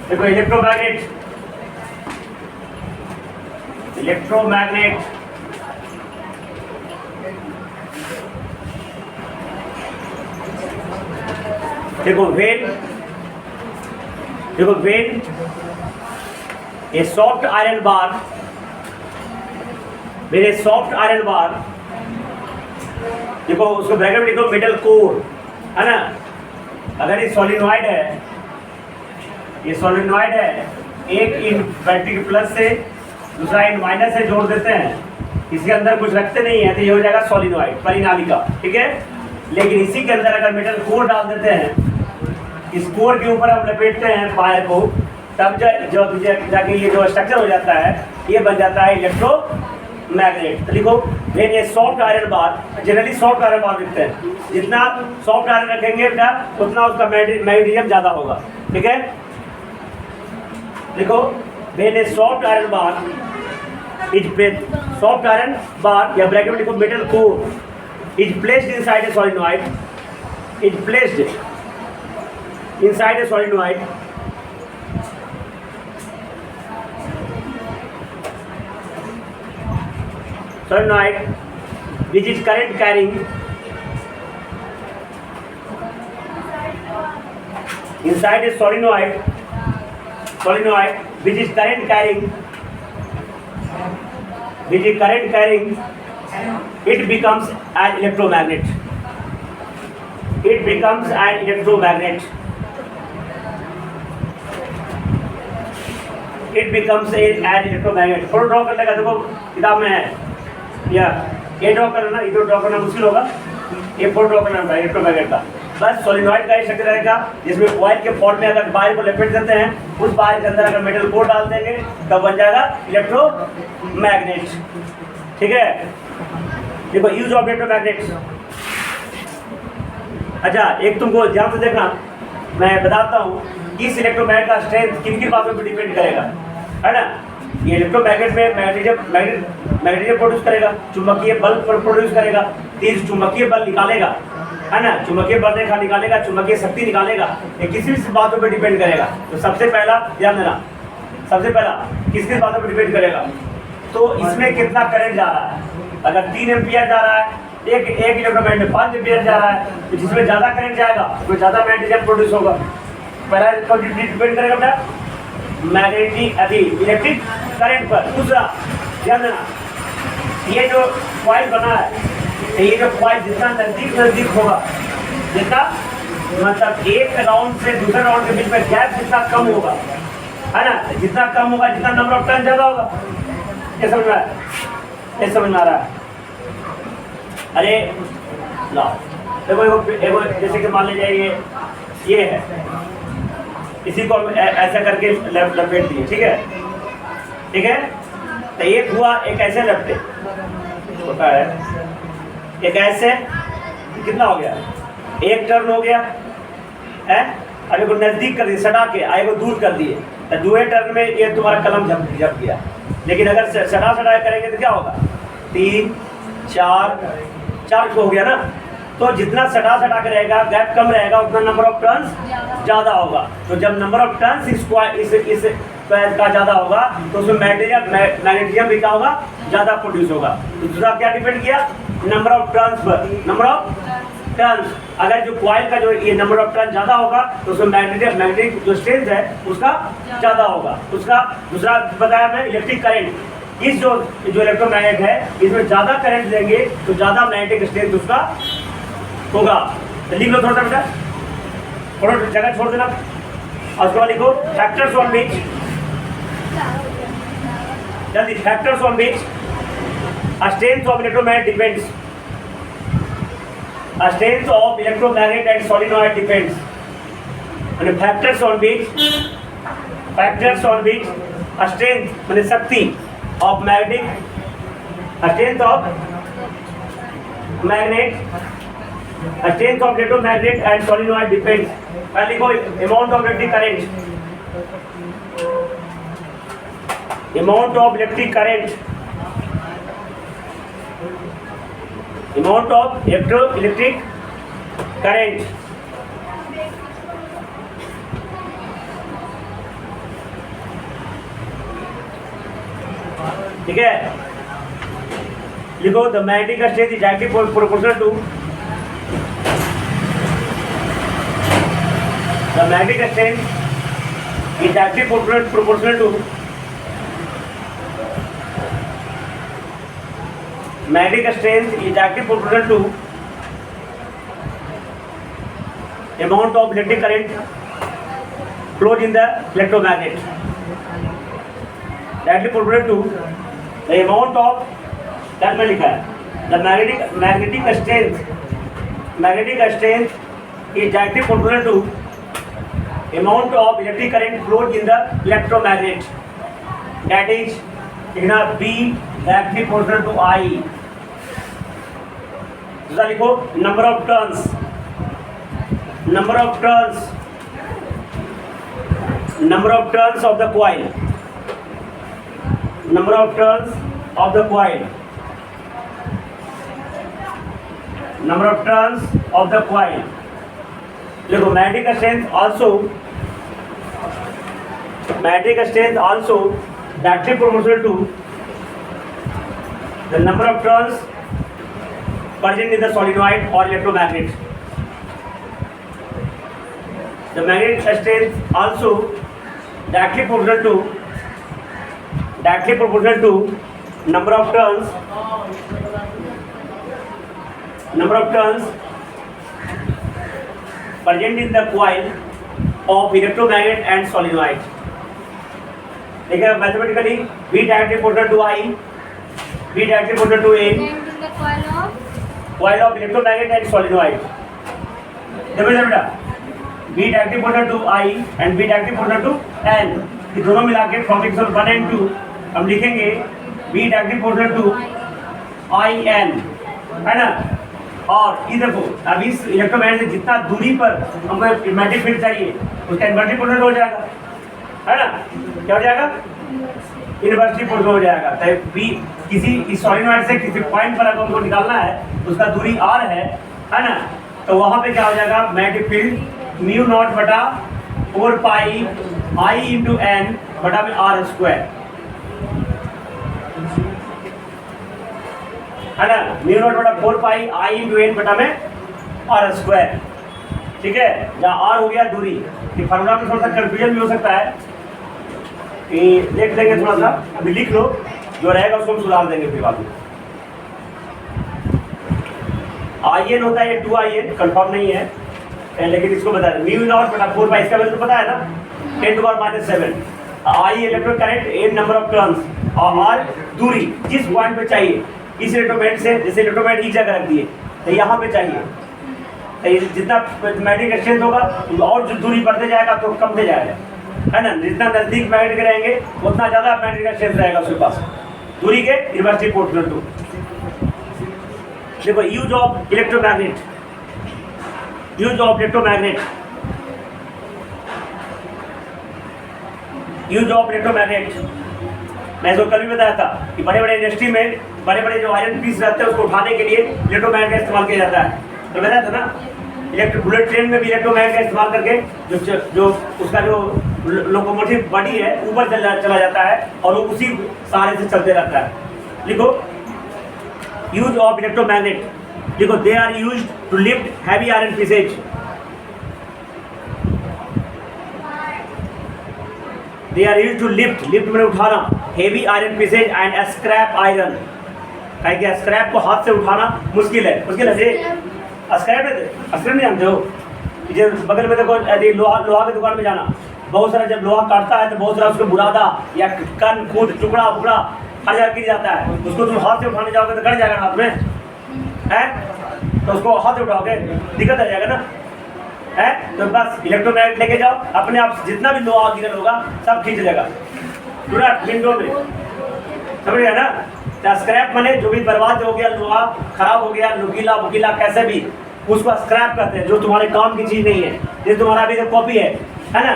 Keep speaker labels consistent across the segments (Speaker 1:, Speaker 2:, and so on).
Speaker 1: देखो electromagnet, electromagnet देखो when, देखो when a soft iron bar, मेरे सॉफ्ट आयरन बार, देखो उसको ब्रैकेट में लिखो मेटल कोर, है ना। अगर ये सोलिनॉइड है, ये सोलिनॉइड है, एक इन बैटरी के प्लस से दूसरा इन माइनस से जोड़ देते हैं, इसके अंदर कुछ रखते नहीं है तो ये हो जाएगा सोलिनॉइड, परिनालिका, ठीक है। लेकिन इसी के अंदर अगर मेटल कोर डाल देते हैं, इस कोर के ऊपर हम लपेटते हैं वायर को, तब जो जाके ये जो स्ट्रक्चर हो जाता है, ये बन जाता है इलेक्ट्रोमैग्नेट। तो लिखो when a soft iron bar, generally soft iron bar लिखते हैं, जितना सॉफ्ट आयरन रखेंगे बेटा उतना उसका मैग्नीशियम ज़्यादा होगा, ठीक है। देखो when a soft iron bar is placed, soft iron bar या ब्रैकेट में लिखो metal core is placed inside a solenoid, is placed inside a solenoid, solenoid which is current carrying inside a solenoid, solenoid which is current carrying, which is current carrying, it becomes an electromagnet, it becomes an electromagnet, it becomes N electromagnet. Photo draw करने का देखो किताब में है, या ये draw करना, इधर ड्रॉ करना मुश्किल होगा, ये फोटो ड्रॉ करना है इलेक्ट्रोमैग्नेट का। बस सोलिनॉइड का स्ट्रक्चर रहेगा जिसमें कॉइल के फॉर्म में अगर वायर को लपेट देते हैं, उस वायर के अंदर अगर मेटल कोर डाल देंगे तब बन जाएगा इलेक्ट्रोमैग्नेट, ठीक है। देखो यूज ऑफ इलेक्ट्रोमैग्नेट। अच्छा एक तुमको ध्यान से देखना, मैं बताता हूँ इस इलेक्ट्रोमैग्नेट का स्ट्रेंथ किन किन बातों पर डिपेंड करेगा, है ना। ये इलेक्ट्रोमैग्नेट में मैग्नेटिज्म प्रोड्यूस करेगा, चुंबकीय बल प्रोड्यूस करेगा, तेज चुंबकीय बल निकालेगा, है ना, चुंबकीय बल रेखा निकालेगा, चुंबकीय शक्ति निकालेगा, ये किसी भी बातों पर डिपेंड करेगा। तो सबसे पहला ध्यान देना, सबसे पहला किस किस बातों पर डिपेंड करेगा, तो इसमें कितना करंट जा रहा है। अगर 3 एम्पियर जा रहा है, एक इलेक्ट्रोमैग्नेट में 5 एम्पियर जा रहा है, तो जिसमें ज़्यादा करंट जाएगा उसमें ज़्यादा मैग्नेटिज्म प्रोड्यूस होगा। पहला डिपेंड करेगा बेटा मैग्नेटिक अभी इलेक्ट्रिक करंट पर। दूसरा ध्यान देना, ये जो कॉइल बना है, ये जो कॉइल जितना नजदीक होगा, जितना मतलब एक राउंड से दूसरे राउंड के बीच में गैप जितना कम होगा, है ना, जितना कम होगा जितना नंबर ऑफ टर्न ज़्यादा होगा। ये समझ में आ रहा है, ये समझ में आ रहा है। अरे ला देखो जैसे कि मान लीजिए ये है, इसी को ऐसा करके लपेट दिए, ठीक है, ठीक है। तो एक हुआ, एक ऐसे लपटे होता है, एक ऐसे, कितना हो गया, एक टर्न हो गया है। अब को नजदीक कर दिए, सटा के आए को दूर कर दिए, तो दूसरे टर्न में ये तुम्हारा कलम झप गया। लेकिन अगर सटा करेंगे तो क्या होगा, 3 4 हो गया ना। तो जितना सटा के रहेगा, गैप कम रहेगा, उतना नंबर ऑफ टर्न्स ज़्यादा होगा। तो जब नंबर ऑफ टर्न्स इस कॉइल का ज़्यादा होगा तो उसमें मैग्नेटिज्म भी क्या होगा, ज़्यादा प्रोड्यूस होगा। तो दूसरा क्या डिपेंड किया, number of turns per, number of turns. अगर जो कॉइल का जो ये नंबर ऑफ टर्न ज़्यादा होगा तो उसमें मैग्नेटिक जो स्ट्रेंथ है उसका ज़्यादा होगा। उसका दूसरा बताया मैं इलेक्ट्रिक करंट, इस जो इलेक्ट्रोमैग्नेट है इसमें ज़्यादा करंट देंगे तो ज़्यादा मैग्नेटिक स्ट्रेंथ उसका होगा। तो लिख लो थोड़ा सा बेटा, थोड़ा जगह छोड़ देना, और उसके बाद लिखो फैक्टर्स ऑन विच, जल्दी, factors on which a strength of electromagnet depends, a strength of electromagnet and solenoid depends, and factors on which a strength माने शक्ति of magnetic, a strength of magnet, a strength of electromagnet and solenoid depends. पहले लिखो amount of electric current, amount of electric current, amount of electric current ठीक है, लिखो the magnetic strength is directly proportional to the magnetic strength is directly proportional to magnetic strength is directly proportional to amount of electric current flows in the electromagnet. Directly proportional to the amount of क्या में लिखा है the magnetic strength is directly proportional to amount of electric current flows in the electromagnet. That is लिखना B directly proportional to I. दूसरा लिखो number of turns of the coil, number of turns of the coil, number of turns of the coil. देखो magnetic strength also directly proportional to the number of turns present in the solenoid or electromagnet. The magnetic strength also directly proportional to number of turns present in the coil of electromagnet and solenoid. देखिए mathematically B directly proportional to I, B directly proportional to A, coil of electromagnet and solenoid. देखो बेटा B directly proportional to I and B directly proportional to N, ये दोनों मिला के from equation 1 and 2 हम लिखेंगे B directly proportional to IN, है ना। और ये देखो अब इस इलेक्ट्रोमैग्नेट से जितना दूरी पर हमको मैग्नेटिक फील्ड चाहिए उसका इन्वर्सली प्रोपोर्शनल हो जाएगा, है ना। क्या हो जाएगा? इन्वर्सली प्रोपोर्शनल हो जाएगा। तो बी किसी इस सॉलिनॉइड से किसी पॉइंट पर अगर हमको निकालना है उसका दूरी r है ना, तो वहां पे क्या हो जाएगा? मैग्नेटिक फील्ड म्यू नॉट बटा 4 पाई I इंटू एन बटा में r स्क्वायर, है ना। म्यू नॉट बटा 4 पाई I इंटू एन बटा में r स्क्वायर, ठीक है। जहाँ r हो गया दूरी, कि फार्मूला में थोड़ा सा कंफ्यूजन भी हो सकता है, कि देख लेंगे थोड़ा सा, अभी लिख लो, जो रहेगा उसको हम सुधार देंगे फिर बाद में। IN होता है 2IN, कंफर्म नहीं है लेकिन इसको बता दें म्यू नॉट बटा 4 पाई, इसका वैल्यू तो पता है ना 10⁻⁷। I electric current, N number of turns और R दूरी जिस पॉइंट पे चाहिए इस इलेक्ट्रोमैग्नेट से, जैसे इलेक्ट्रोमैग्नेट एक जगह रख दिए तो यहाँ पे चाहिए, तो जितना मैग्नेटिक स्ट्रेंथ होगा और जो दूरी बढ़ते जाएगा तो कमते जाएगा, है ना। जितना नजदीक मैग्नेट रहेंगे उतना ज्यादा मैग्नेटिक स्ट्रेंथ रहेगा उसके पास, दूरी के इन्वर्सली प्रोपोर्शनल टू। देखो यूज ऑफ इलेक्ट्रोमैग्नेट, मैं इसको कल भी बताया था कि बड़े बड़े इंडस्ट्री में बड़े बड़े जो आयरन पीस रहते हैं उसको उठाने के लिए इलेक्ट्रोमैग्नेट का इस्तेमाल किया जाता है। तो बताया था ना, बुलेट ट्रेन में भी इलेक्ट्रोमैग्नेट का इस्तेमाल करके जो उसका जो लोकोमोटिव बॉडी है ऊपर चला जाता है और वो उसी सहारे से चलते रहता है। लिखो यूज ऑफ इलेक्ट्रोमैग्नेट, लिखो they are used to lift heavy iron pieces, they are used to lift में उठाना heavy iron pieces and scrap iron. क्या स्क्रैप को हाथ से उठाना मुश्किल है स्क्रैप नहीं जानते हो, बगल में देखो यदि लोहा की दुकान में जाना, बहुत सारा जब लोहा काटता है तो बहुत सारा उसको बुरादा या कन कूद टुकड़ा उकड़ा हर जगह गिर जाता है, उसको तुम हाथ से उठाने जाओगे तो कट जाएगा हाथ में, है तो उसको हाथ से उठाओगे दिक्कत आ जाएगा ना, है। तो बस इलेक्ट्रोमैग्नेट लेके जाओ, अपने आप जितना भी लोहा गिरल होगा सब खींच लेगा पूरा विंडो में, समझ गया ना। स्क्रैप माने जो भी बर्बाद हो गया, लोहा खराब हो गया, नुकीला बुकीला कैसे भी, उसको स्क्रैप कहते हैं, जो तुम्हारे काम की चीज़ नहीं है। जैसे तुम्हारा अभी तो कॉपी है ना,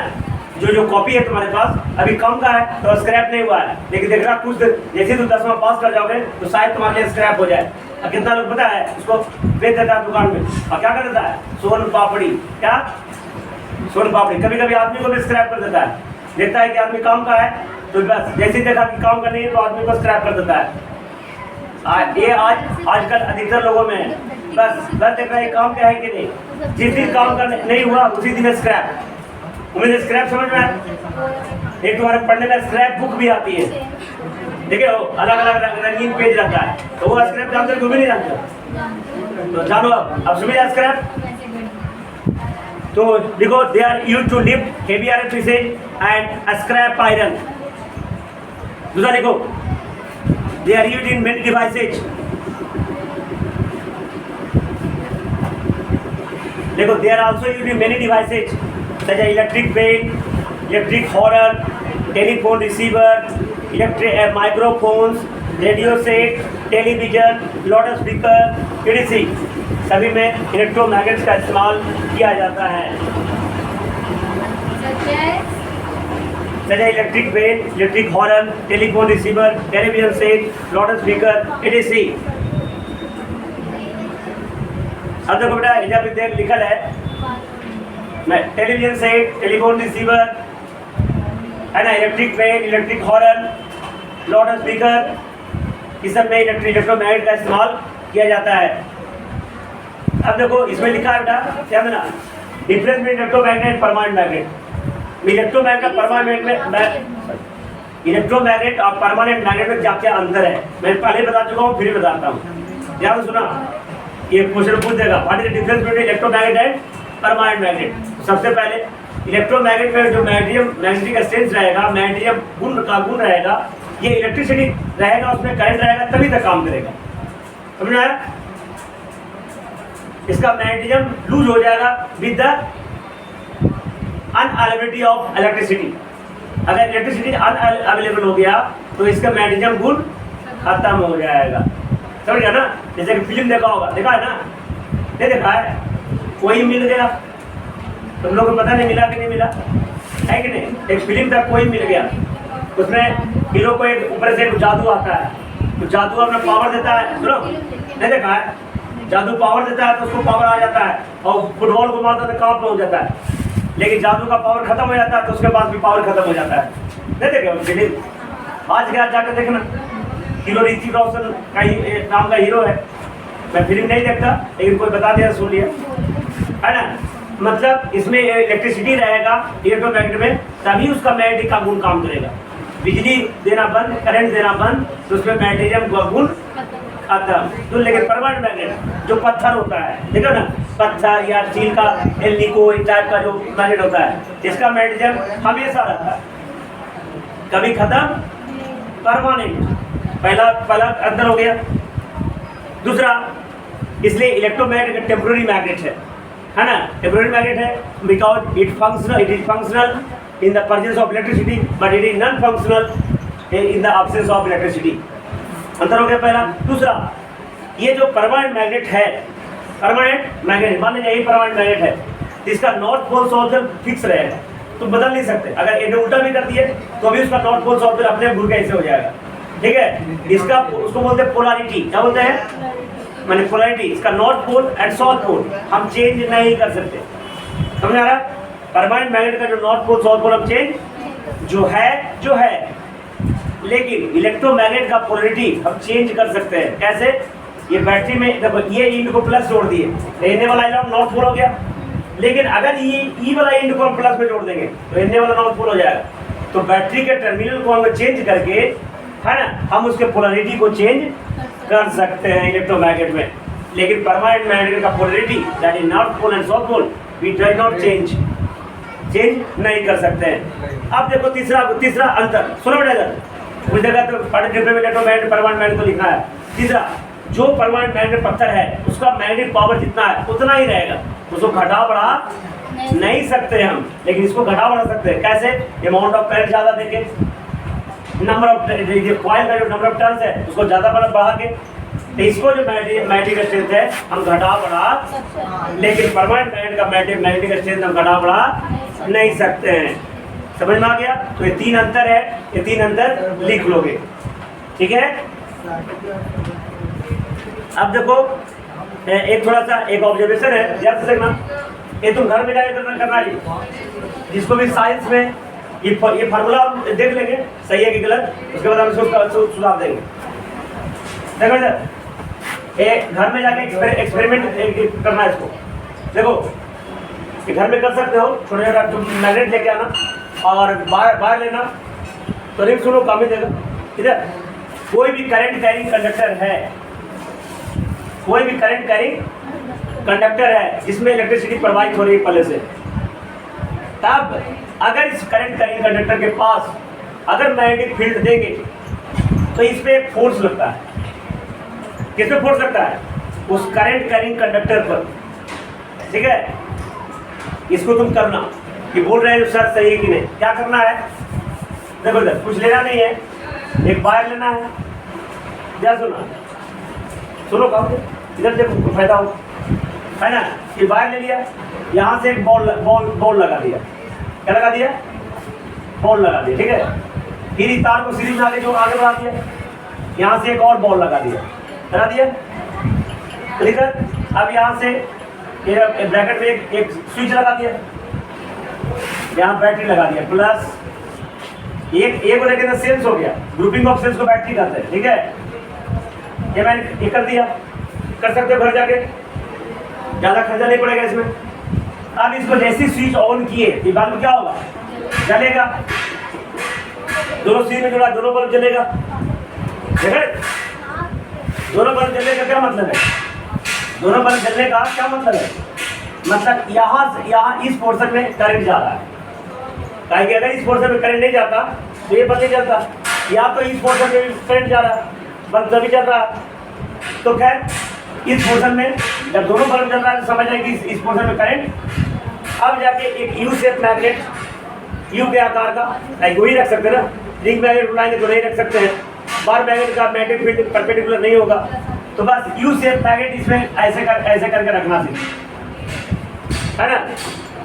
Speaker 1: जो कॉपी है तुम्हारे पास अभी कम का है तो स्क्रैप नहीं हुआ है, लेकिन देख रहा कुछ जैसे तुम 10वां पास कर जाओगे तो शायद तुम्हारे लिए स्क्रैप हो जाए। और कितना लोग पता है उसको बेच देता है दुकान में, और क्या कर देता है सोन पापड़ी, कभी कभी आदमी को भी स्क्रैप कर देता है, देखता है कि आदमी काम का है तो बस जैसे ही देखा कि काम का नहीं है तो आदमी को स्क्रैप कर देता है। ये आजकल अधिकतर लोगों में है। बस देख रहा है काम क्या है कि नहीं, जिस दिन काम का नहीं हुआ उसी दिन स्क्रैप। मुझे स्क्रैप समझ में आया? एक तुम्हारे पढ़ने में स्क्रैप बुक भी आती है, देखिए अलग अलग रंगीन पेज रहता है, तो वो स्क्रैप जानते हो भी नहीं जानते, तो जानो अब समझ स्क्रैप। तो देखो they are used to lift heavy iron pieces and scrap iron. दूसरा देखो they are used in many devices। देखो they are also used in many devices such as electric fan, electric horn, telephone receiver, electric microphones, radio set, television, loudspeaker, etc। सभी में electromagnets का इस्तेमाल किया जाता है। Electric when, electric horn, telephone receiver, television set, loud speaker etc। अब देखो बेटा यहाँ पे लिखा है टेलीविजन सेट, टेलीफोन रिसीवर है ना, electric when, electric horn, loud speaker, इस सब में इलेक्ट्रोमैग्नेट का इस्तेमाल किया जाता है। अब देखो इसमें लिखा है बेटा ध्यान देना, difference between electromagnet permanent magnet. Electromagnet permanent में इलेक्ट्रोमैग्नेट और परमानेंट मैग्नेट में क्या क्या अंतर है मैं पहले बता चुका हूँ, फिर बताता हूँ। ध्यान से सुना, ये क्वेश्चन पूछ देगा what is the difference between electromagnet and permanent magnet. सबसे पहले इलेक्ट्रोमैग्नेट में जो मैग्नेटिक स्ट्रेंथ रहेगा, मैग्नेटिक गुण का गुण रहेगा, ये इलेक्ट्रिसिटी रहेगा, उसमें करंट रहेगा तभी तक काम करेगा। समझ में आया? इसका मैग्नेटिज्म लूज हो जाएगा with the unavailability of electricity. अगर इलेक्ट्रिसिटी अनअवेलेबल हो गया तो इसका मैग्नेटिज्म गुण खत्म हो जाएगा। समझ गया ना? जैसे कि फिल्म देखा होगा, देखा है ना? नहीं देखा है? कोई मिल गया, तुम लोगों को पता नहीं मिला कि नहीं मिला है कि नहीं? एक फिल्म था कोई मिल गया, उसमें हीरो को एक ऊपर से जादू आता है, तो जादू अपना पावर देता है। सुनो, नहीं देखा है? जादू पावर देता है तो उसको पावर आ जाता है, और फुटबॉल को मारता है तो कहाँ पहुँच जाता है। लेकिन जादू का पावर खत्म हो जाता है तो उसके बाद भी पावर खत्म हो जाता है। नहीं देखे फिल्म? आज के आज जाकर देखना, हीरो ऋतिक रोशन का नाम का हीरो है। मैं फिल्म नहीं देखता लेकिन कोई बता दिया सुन लिया, है ना? मतलब इसमें इलेक्ट्रिसिटी रहेगा इलेक्ट्रोमैग्नेट में, तभी उसका मैग्नेटिक का गुण काम करेगा। बिजली देना बंद, करंट देना बंद, तो उसमें मैग्नेटिज्म का गुण खत्म। तो लेकिन परमानेंट मैग्नेट जो पत्थर होता है, देखो ना, पत्थर या स्टील का एल्निको इस टाइप का जो मैग्नेट होता है, इसका मैग्नेटिज्म हमेशा रहता है, कभी खत्म, परमानेंट। पहला अंतर हो गया। दूसरा, इसलिए इलेक्ट्रोमैग्नेट टेम्पोररी मैग्नेट है ना? टेम्पोररी मैग्नेट है because it is functional in the presence of electricity but it is non functional in the absence of electricity. अंतर हो गया पहला। दूसरा, ये जो परमानेंट मैग्नेट है, परमानेंट मैग्नेट मान लीजिए यही परमानेंट मैग्नेट है, इसका north pole south pole fix रहेगा, तो बदल नहीं सकते। अगर ये उल्टा भी कर दिए तो भी उसका नॉर्थ पोल साउथ पोल अपने घूर के ऐसे हो जाएगा। ठीक है, इसका उसको बोलते हैं पोलैरिटी। क्या बोलते हैं? माने पोलैरिटी। इसका north pole and south pole हम चेंज नहीं कर सकते। समझ आ रहा? परमानेंट मैग्नेट का जो नॉर्थ पोल साउथ पोल हम चेंज जो है, लेकिन इलेक्ट्रोमैग्नेट का पोलैरिटी हम चेंज कर सकते हैं। कैसे? ये बैटरी में देखो, ये इंड को प्लस जोड़ दिए, एन वाला इलेक्ट्रॉन नॉर्थ पोल हो गया, लेकिन अगर ये ई वाला इंड को हम प्लस में जोड़ देंगे तो एन वाला नॉर्थ पोल हो जाएगा। तो बैटरी के टर्मिनल को हम चेंज करके, है ना, हम उसके पोलैरिटी को चेंज कर सकते हैं इलेक्ट्रोमैग्नेट में। लेकिन परमानेंट मैग्नेट का polarity that is north pole and south pole we do not change नहीं कर सकते हैं। अब देखो तीसरा अंतर, सुनो बेटा इधर, कुछ जगह तो इलेक्ट्रोमैग्नेट परमानेंट मैग्नेट तो लिखा है। तीसरा, जो परमानेंट मैग्नेट पत्थर है उसका मैग्नेटिक पावर जितना है उतना ही रहेगा, उसको घटा बढ़ा नहीं सकते हम, लेकिन इसको घटा बढ़ा सकते हैं। कैसे? अमाउंट ऑफ करंट ज़्यादा देके, नंबर ऑफ कॉइल का जो नंबर ऑफ टर्न्स है उसको ज़्यादा बढ़ा के, तो इसको जो मैग्नेटिक स्ट्रेंथ है हम घटा बढ़ा, लेकिन परमानेंट मैग्नेट का मैग्नेटिक स्ट्रेंथ हम घटा बढ़ा नहीं सकते हैं। समझ में आ गया? तो ये तीन अंतर है, ये तीन अंतर लिख लोगे। ठीक है, अब देखो एक थोड़ा सा एक ऑब्जर्वेशन है, ध्यान से देखना, ये तुम घर में जाकर करना जी। जिसको भी साइंस में ये फार्मूला हम देख लेंगे सही है कि गलत, उसके बाद हम इसको सुधार देंगे। देखो इधर घर में जाके एक्सपेरिमेंट करना है इसको। देखो ये घर में कर सकते हो, छोटे छोटा तुम मैग्नेट लेके आना और बाहर लेना, तो रिंग सुनो काम ही देगा। इधर कोई भी करंट कैरिंग कंडक्टर है, कोई भी करंट कैरिंग कंडक्टर है जिसमें इलेक्ट्रिसिटी प्रवाहित हो रही है पहले से, तब अगर इस करंट कैरिंग कंडक्टर के पास अगर मैग्नेटिक फील्ड देंगे तो इस पे फोर्स लगता है। किस पे फोर्स लगता है? उस करंट कैरिंग कंडक्टर पर। ठीक है, इसको तुम करना कि बोल रहे हैं सर सही है कि नहीं। क्या करना है? देखो इधर कुछ लेना नहीं है, एक वायर लेना है। क्या सुनो काम, इधर देखो फायदा हो, है ना। ये वायर ले लिया, यहाँ से एक बॉल लगा दिया। क्या लगा दिया? बॉल लगा दिया। ठीक है, फिर इस तार को सीरीज में आगे बढ़ा दिया, यहाँ से एक और बॉल लगा दिया ठीक है। अब यहाँ से ब्रैकेट में एक स्विच लगा दिया, यहाँ बैटरी लगा दिया प्लस एक लेके तो सेल्स हो गया, ग्रुपिंग ऑफ सेल्स को बैटरी कहते हैं। ठीक है, ये मैंने कर दिया, कर सकते हो घर जाके, ज़्यादा खर्चा नहीं पड़ेगा इसमें। अब इसको जैसे स्विच ऑन किए ये बल्ब क्या होगा? जलेगा। दोनों स्विच में जुड़ा, दोनों बल्ब जलेगा। दोनों बल्ब जलने का क्या मतलब है? दोनों बल्ब जलने का क्या मतलब है? मतलब यहाँ से यहाँ इस पोर्शन में करंट जा रहा है, काहे कि अगर इस पोर्शन में करंट नहीं जाता तो ये बल्ब नहीं जलता। या तो इस पोर्शन में करंट जा रहा है, बल्ब तभी चल रहा है। तो खैर इस पोर्शन में जब दोनों बल्ब जल रहा है तो समझ आए कि इस पोर्शन में करंट। अब जाके एक यू शेप मैग्नेट, यू के आकार का, वही रख सकते हैं ना, रिंग मैग्नेट उड़ाएंगे तो नहीं रख सकते हैं, बार मैग्नेट का मैग्नेटिक फील्ड परपेंडिकुलर नहीं होगा, तो बस यू शेप मैग्नेट इसमें ऐसे करके रखना है ना।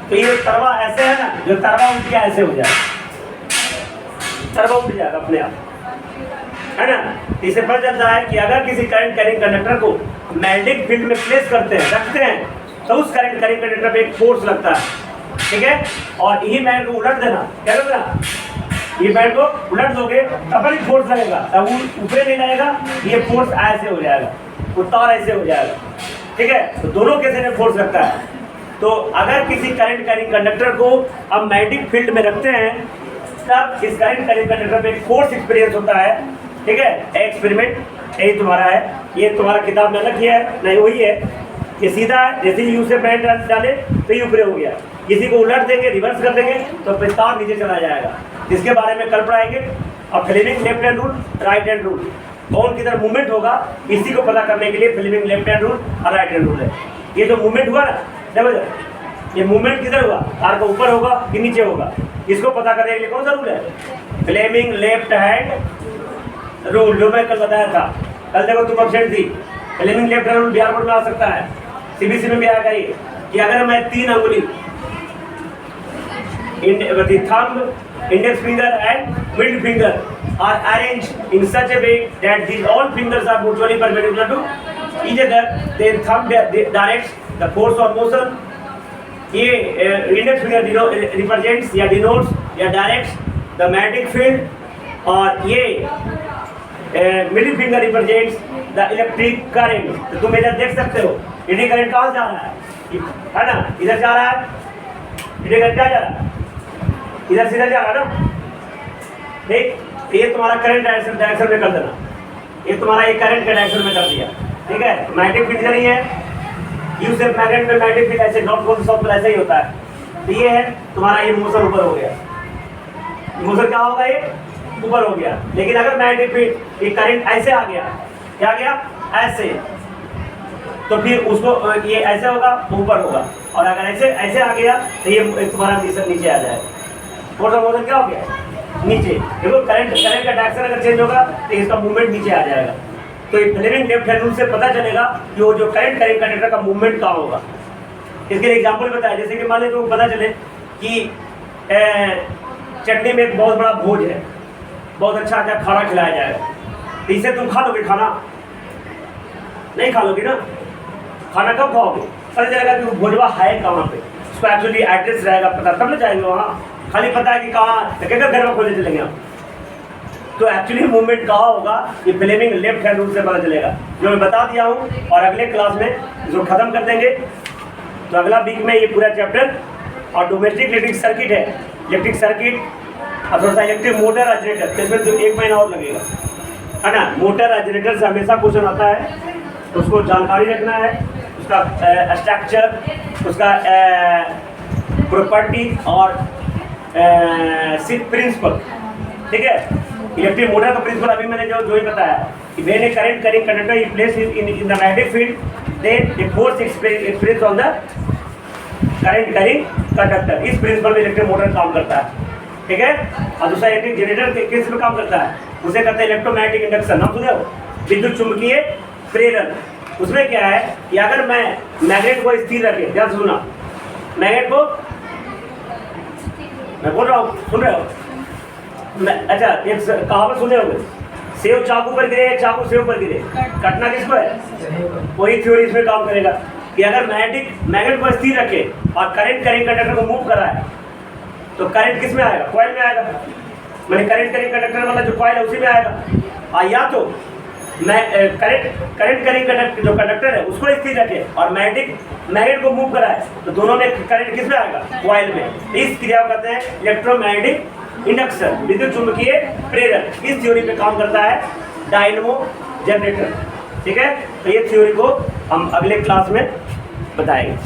Speaker 1: तो ये तरवा ऐसे है ना, जो तरवा उठ गया ऐसे हो जाएगा, तरवा उठ जाएगा अपने आप, है ना। इससे पता चलता है कि अगर किसी करंट कैरिंग कंडक्टर को मैग्नेटिक फील्ड में प्लेस करते हैं, रखते हैं, तो उस करंट कैरिंग कंडक्टर पे एक फोर्स लगता है। ठीक है, और यही मैग्नेट को उलट देना, क्या करना? ये मैग्नेट को उलट दोगे तब ही फोर्स लगेगा, तब वो ऊपर नहीं लगेगा, ये फोर्स ऐसे हो जाएगा, उतार ऐसे हो जाएगा। ठीक है, तो दोनों केस में फोर्स लगता है। तो अगर किसी करंट कैरिंग कंडक्टर को अब मैग्नेटिक फील्ड में रखते हैं, तब इस करंट कैरिंग कंडक्टर पे एक फोर्स एक्सपीरियंस होता है। ठीक है, एक्सपेरिमेंट यही तुम्हारा है, ये तुम्हारा किताब में अलग किया है नहीं, वही है। ये सीधा है, जैसे यू से मैग्नेट डाले तो ये ऊपर हो गया, किसी को उलट देंगे, रिवर्स कर देंगे तो तार नीचे चला जाएगा, जिसके बारे में कल पढ़ाएंगे। और Fleming left hand rule, right hand rule, कौन किधर मूवमेंट होगा इसी को पता करने के लिए फ्लेमिंग लेफ्ट हैंड रूल और राइट हैंड रूल है। ये जो मूवमेंट हुआ ना, देखो ये मूवमेंट किधर हुआ, तार का ऊपर होगा कि नीचे होगा, इसको पता करने के लिए कौन सा रूल है? फ्लेमिंग लेफ्ट हैंड रूल, जो मैं कल बताया था। कल देखो तुम एब्सेंट थी। Fleming left hand rule Bihar board में आ सकता है, सीबीएसई में भी आएगा ये, कि अगर मैं 3 अंगुली thumb, index finger and middle finger are arranged in such a way that these all fingers are mutually perpendicular to each other, then thumb directs the force of motion. ये index finger represents या denotes या directs the magnetic field, और ये middle finger represents the electric current। तो तुम इधर देख सकते हो इलेक्ट्रिक करंट कहाँ जा रहा है ना, इधर जा रहा है। इलेक्ट्रिक करंट क्या जा रहा है? इधर सीधा जा रहा है ना। ठीक, ये तुम्हारा करंट डायरेक्शन में कर देना, ये तुम्हारा एक करंट के डायरेक्शन में कर दिया। ठीक है, मैग्नेटिक फील्ड नहीं है, यू से मैग्नेट में मैग्नेटिक फील्ड ऐसे नॉट कौन सब ऐसे ही होता है। तो ये है तुम्हारा, ये मोशन ऊपर हो गया, मोशन क्या होगा, ये ऊपर हो गया। लेकिन अगर मैग्नेटिक फील्ड ये करंट ऐसे आ गया, क्या गया ऐसे, तो फिर उसको ये ऐसे होगा ऊपर होगा, और अगर ऐसे आ गया तो ये तुम्हारा नीचे आ जाएगा। मोशन क्या हो गया? नीचे। देखो करंट का डायरेक्शन अगर चेंज होगा तो इसका मूवमेंट नीचे आ जाएगा। तो फ्लेमिंग लेफ्ट हैंड रूल से पता चलेगा कि वो जो करंट कैरिंग कंडक्टर का मूवमेंट कहाँ होगा। इसके लिए एग्जांपल बताया, जैसे कि मान लीजिए तुमको पता चले कि चटनी में एक बहुत बड़ा भोज है, बहुत अच्छा खाना खिलाया जाएगा, तो इसे तुम खा लोगे खाना? नहीं खा लोगे ना। खाना कब खाओगे? पता चलेगा कि वो भोजवा है कहाँ पे, उसको एक्चुअली एड्रेस रहेगा पता, तब ना जाएंगे वहाँ। खाली पता है कि कहाँ, लगेगा घर में खोलने चलेंगे हम, तो एक्चुअली मूवमेंट कहाँ होगा ये फ्लेमिंग लेफ्ट हैंड रूल से पता चलेगा, जो मैं बता दिया हूँ। और अगले क्लास में इसको खत्म कर देंगे। तो अगला वीक में ये पूरा चैप्टर और डोमेस्टिक इलेक्ट्रिक सर्किट है, इलेक्ट्रिक सर्किट और थोड़ा सा इलेक्ट्रिक मोटर और जनरेटर, इसमें तो 1 महीना और लगेगा, है ना। मोटर और जनरेटर से हमेशा क्वेश्चन आता है, तो उसको जानकारी रखना है, उसका स्ट्रक्चर, उसका प्रॉपर्टी और प्रिंसिपल, ठीक है। इलेक्ट्रिक मोटर का प्रिंसिपल अभी मैंने जो ही बताया कि when a current carrying conductor is placed in the magnetic field then a force experience on the current carrying conductor. इस प्रिंसिपल में इलेक्ट्रिक मोटर काम करता है, ठीक है। और दूसरा इलेक्ट्रिक जनरेटर किस में काम करता है, उसे कहते हैं इलेक्ट्रोमैग्नेटिक इंडक्शन, नाम सुने हो, विद्युत चुंबकीय प्रेरण। उसमें क्या है कि अगर मैं मैग्नेट को स्थिर रखे, ध्यान से सुना, मैग्नेट को मैं बोल रहा हूँ, सुन रहे हो? अच्छा, एक कहावत सुने होंगे, सेव चाकू पर गिरे, चाकू सेव पर गिरे, कटना किसको है? वही थ्योरी इसमें काम करेगा कि अगर मैग्नेट को स्थिर रखे और करंट कैरिंग कंडक्टर को मूव कराए तो करंट किस में आएगा? कॉइल में आएगा। मैंने करंट कैरिंग कंडक्टर वाला जो कॉइल है उसी में आएगा। या तो मैं करंट कैरिंग जो कंडक्टर है उसको स्थिर रखे और मैग्नेट को मूव कराए तो दोनों में करंट किस में आएगा? कॉइल में। इस क्रिया को कहते हैं इलेक्ट्रोमैग्नेटिक इंडक्शन, विद्युत चुंबकीय प्रेरण। इस थ्योरी पे काम करता है डायनेमो जनरेटर, ठीक है। तो ये थ्योरी को हम अगले क्लास में बताएंगे।